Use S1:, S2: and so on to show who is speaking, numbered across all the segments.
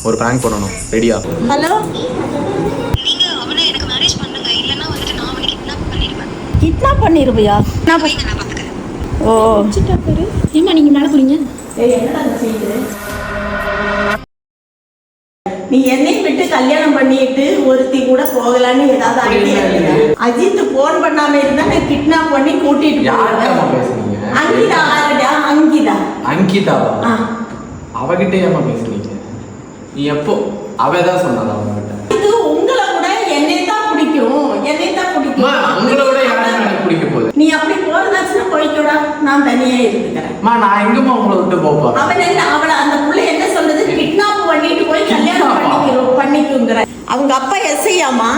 S1: ஒரு பிராங்க் பண்ணணும். ரெடியா?
S2: ஹலோ,
S3: நீங்க அவனை எனக்கு மேரேஜ் பண்ணுங்க, இல்லன்னா வந்துட்டு நான் அவனை கிட்னாப் பண்ணிடுவேன்.
S2: கிட்னாப் பண்ணிருவியா?
S3: நான் பாத்துக்கிறேன்.
S2: ஓ,
S4: ஏமா நீங்க மேல போறீங்க?
S2: என்னடா செய்யுது? நீ என்னையும் விட்டு கல்யாணம் பண்ணிட்டு ஒருத்தி கூட போகலான்னு ஏதாவது ஐடியா இருக்கா? அஜித் போன் பண்ணாம இருந்தா நான் கிட்னாப் பண்ணி கூட்டிட்டு போறேன். அங்கிதா ஆரடா, அங்கிதா.
S1: அங்கிதாவா? அவகிட்ட ஏமா பேசுறீங்க? நீ எப்போ அவதான் சொன்னால அவங்ககிட்ட?
S2: இது உங்களை விட என்னை தான் பிடிக்கும், என்னை தான் பிடிக்கும்.
S1: உங்களை விட யாரும் எனக்கு பிடிக்க போகுது.
S2: நீ அப்படி போறதாச்சுன்னா போய்க்கோடா, நான் தனியா இருந்துக்கிறேன்.
S1: நான் எங்கம்மா உங்களை விட்டு போறேன்?
S2: அவன் என்ன, அவளை அந்த புள்ள என்ன சொல்றது, கிட்னாப் பண்ணிட்டு போய் கல்யாணம் பண்ணிக்குங்கிற. அவங்க அப்பா எஸ்ஐயாமா,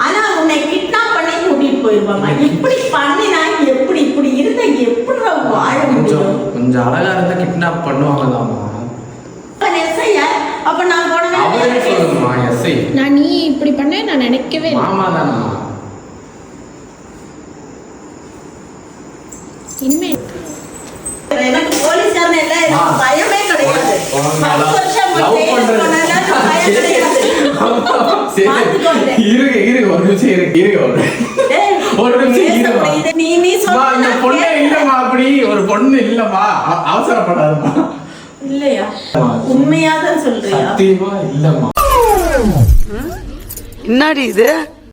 S2: ஆனா உன்னை கிட்னாப் பண்ணி கூட்டிட்டு போயிருவாமா. இப்படி பண்ணினா எப்படி, இப்படி இருந்தா எப்படி வாழ முடியும்?
S1: கொஞ்சம் அழகா இருந்தா கிட்னாப் பண்ணுவாங்கதாம்மா.
S2: எஸ்ஐயா, அப்ப நான் போனேன்.
S1: அவரே சொல்லுமா எஸ்ஐ?
S4: நான் நீ இப்படி பண்ண நான் நினைக்கவே இல்லை.
S1: மாமா தானா?
S4: இனிமே
S2: எனக்கு போலீஸான இல்ல, எனக்கு பயமே கிடையாது. 10 வருஷம்
S1: லவ் பண்றது
S2: பயம் கிடையாது.
S1: ஒரு நிமிஷம்
S2: நீ சொல்ற
S1: பொண்ணு இல்லம்மா, அப்படி ஒரு பொண்ணு இல்லம்மா, அவசரப்படாதம்மா.
S2: இல்லையா? உண்மையாதான் சொல்றியா?
S1: சத்தியமா இல்லம்மா.
S5: என்னடி இது?